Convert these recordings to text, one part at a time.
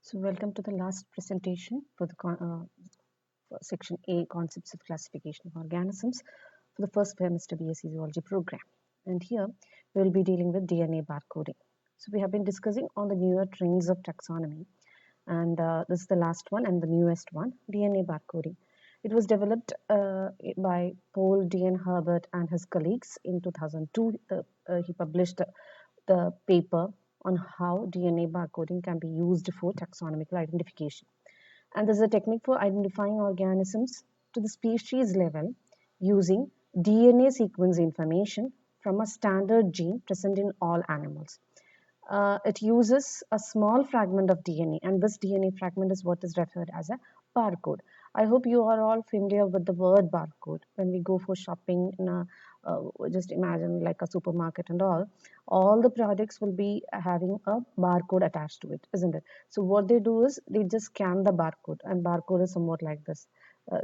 So welcome to the last presentation for the for section A, concepts of classification of organisms for the first semester BSc Zoology program. And here we will be dealing with DNA barcoding. So we have been discussing on the newer trends of taxonomy, and this is the last one and the newest one, DNA barcoding. It was developed by Paul D.N. Herbert and his colleagues in 2002. He published the paper on how DNA barcoding can be used for taxonomical identification. And this is a technique for identifying organisms to the species level using DNA sequence information from a standard gene present in all animals. It uses a small fragment of DNA, and this DNA fragment is what is referred as a barcode. I hope you are all familiar with the word barcode. When we go for shopping in a just imagine like a supermarket and all the products will be having a barcode attached to it, isn't it? So what they do is they just scan the barcode, and barcode is somewhat like this,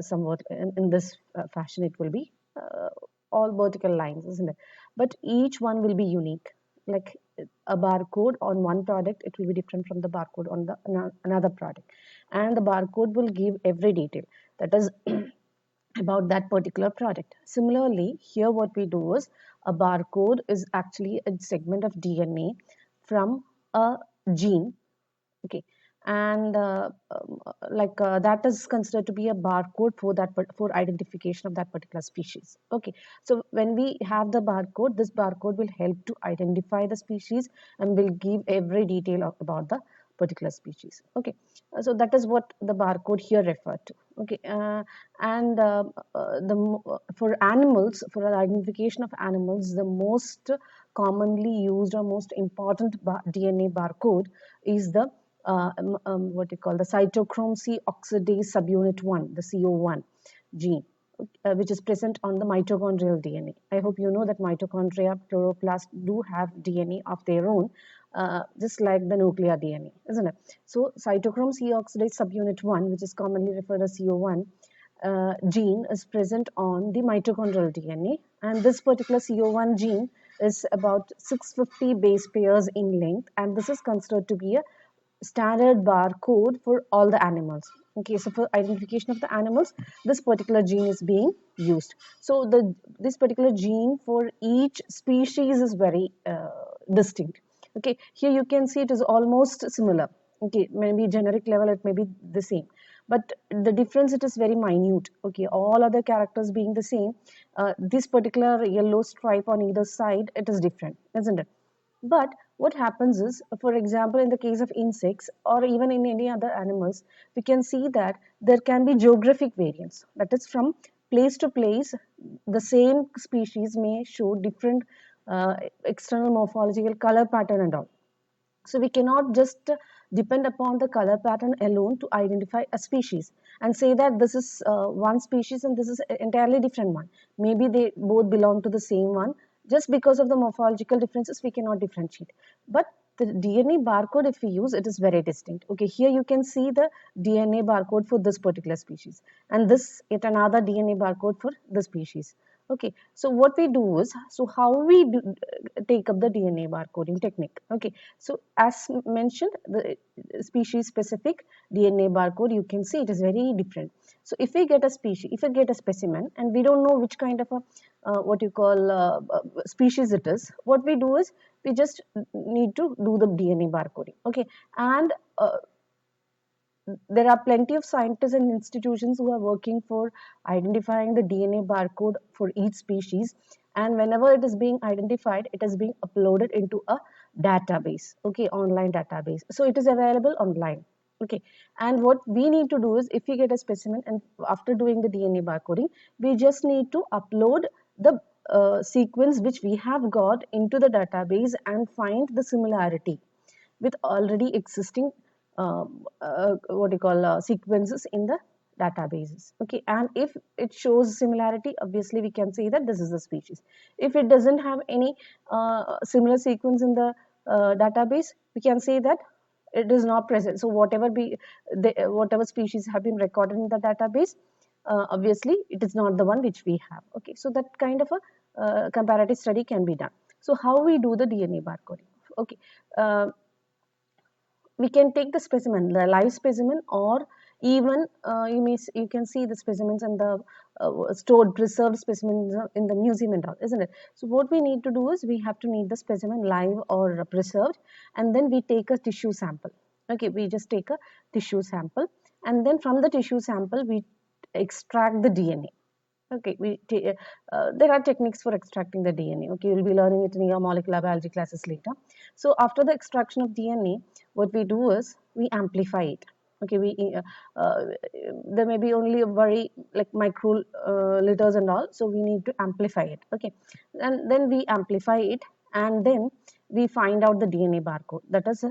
somewhat in this fashion. It will be all vertical lines, isn't it? But each one will be unique. Like a barcode on one product, it will be different from the barcode on the another product, and the barcode will give every detail that is about that particular product. Similarly, here what we do is a barcode is actually a segment of DNA from a gene. Okay, and that is considered to be a barcode for that for identification of that particular species. Okay, so when we have the barcode, this barcode will help to identify the species and will give every detail about the particular species. Okay, so that is what the barcode here referred to. Okay, and for animals, for the identification of animals, the most commonly used or most important DNA barcode is the what you call the cytochrome C oxidase subunit 1, the CO1 gene, which is present on the mitochondrial DNA. I hope you know that mitochondria, chloroplast do have DNA of their own, just like the nuclear DNA, isn't it? So cytochrome C oxidase subunit 1, which is commonly referred as CO1, gene is present on the mitochondrial DNA, and this particular CO1 gene is about 650 base pairs in length, and this is considered to be a standard barcode for all the animals. Okay, so for identification of the animals, this particular gene is being used. So this particular gene for each species is very distinct. Okay, here you can see it is almost similar. Okay, maybe generic level it may be the same, but the difference, it is very minute. Okay, all other characters being the same, this particular yellow stripe on either side, it is different, isn't it? But what happens is, for example, in the case of insects or even in any other animals, we can see that there can be geographic variance. That is, from place to place, the same species may show different external morphological color pattern and all. So we cannot just depend upon the color pattern alone to identify a species and say that this is one species and this is an entirely different one. Maybe they both belong to the same one. Just because of the morphological differences, we cannot differentiate. But the DNA barcode, if we use, it is very distinct. Okay, here you can see the DNA barcode for this particular species, and this yet another DNA barcode for the species. Okay, so what we do is, so how we take up the DNA barcoding technique. Okay, so as mentioned, the species specific DNA barcode, you can see it is very different. So if we get a species, if we get a specimen and we don't know which kind of a what you call species it is, what we do is we just need to do the DNA barcoding. Okay, and there are plenty of scientists and institutions who are working for identifying the DNA barcode for each species, and whenever it is being identified, it is being uploaded into a database. Okay, online database, so it is available online. Okay, and what we need to do is, if we get a specimen and after doing the DNA barcoding, we just need to upload the sequence which we have got into the database and find the similarity with already existing what you call sequences in the databases. Okay, and if it shows similarity, obviously we can say that this is the species. If it doesn't have any similar sequence in the database, we can say that it is not present. So whatever species have been recorded in the database, obviously it is not the one which we have. Okay, so that kind of a comparative study can be done. So how we do the DNA barcoding? Okay, we can take the specimen, the live specimen, or even you can see the specimens and the stored preserved specimens in the museum and all, isn't it? So what we need to do is we have to need the specimen live or preserved, and then we take a tissue sample. Okay, we just take a tissue sample, and then from the tissue sample we extract the DNA. Okay, there are techniques for extracting the DNA. Okay, you'll be learning it in your molecular biology classes later. So after the extraction of DNA, what we do is we amplify it. Okay, there may be only a very like micro liters and all, so we need to amplify it. Okay, and then we amplify it, and then we find out the DNA barcode. That is,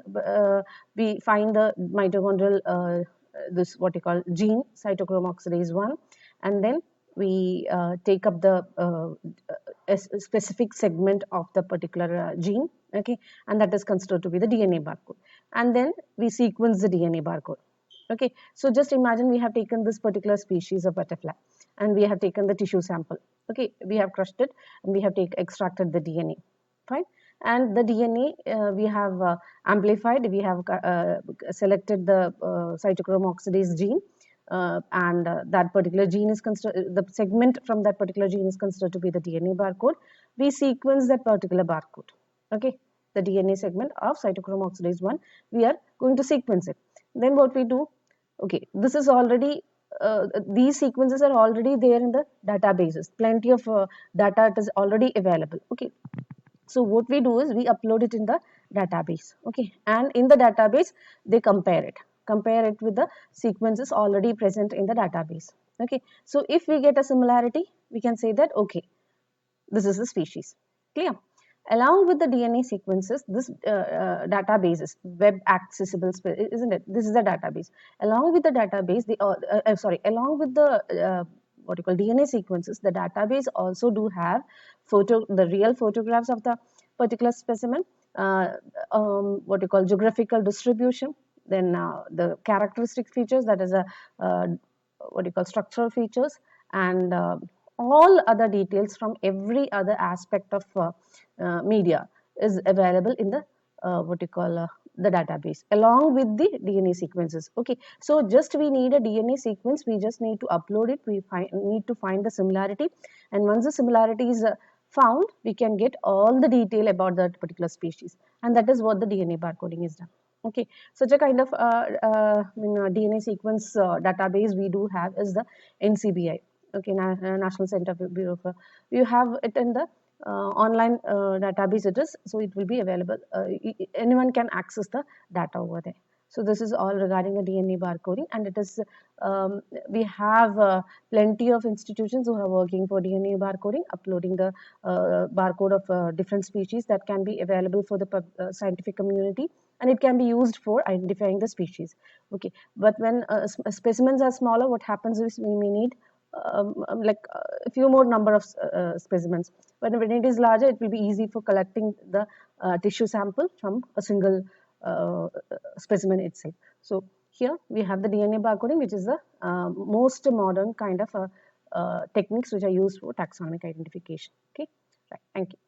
we find the mitochondrial this what you call gene cytochrome oxidase 1, and then we take up the a specific segment of the particular gene, okay, and that is considered to be the DNA barcode, and then we sequence the DNA barcode. Okay, so just imagine we have taken this particular species of butterfly, and we have taken the tissue sample. Okay, we have crushed it, and we have extracted the DNA, fine, and the DNA we have amplified, we have selected the cytochrome oxidase gene, that particular gene is considered, the segment from that particular gene is considered to be the DNA barcode. We sequence that particular barcode. Okay, the DNA segment of cytochrome oxidase 1, we are going to sequence it. Then what we do, okay, this is already these sequences are already there in the databases. Plenty of data is already available. Okay, so what we do is we upload it in the database. Okay, and in the database they compare it with the sequences already present in the database. Okay, so if we get a similarity, we can say that okay, this is the species. Clear? Along with the DNA sequences, this database is web accessible, isn't it? This is the database. Along with the database, along with the what you call DNA sequences, the database also do have the real photographs of the particular specimen, what you call geographical distribution, then the characteristic features, that is a what you call structural features, and all other details from every other aspect of media is available in the what you call the database along with the DNA sequences. Okay, so just we need a DNA sequence, we just need to upload it, we need to find the similarity, and once the similarity is found, we can get all the detail about that particular species, and that is what the DNA barcoding is done. Okay, such a kind of DNA sequence database we do have is the NCBI. Okay, National Center Bureau for, you have it in the online database it is, so it will be available. Anyone can access the data over there. So this is all regarding the DNA barcoding, and it is we have plenty of institutions who are working for DNA barcoding, uploading the barcode of different species that can be available for the scientific community, and it can be used for identifying the species. Okay, but when specimens are smaller, what happens is we may need like a few more number of specimens. But when it is larger, it will be easy for collecting the tissue sample from a single specimen itself. So here we have the DNA barcoding, which is the most modern kind of techniques which are used for taxonomic identification. Okay, right. Thank you.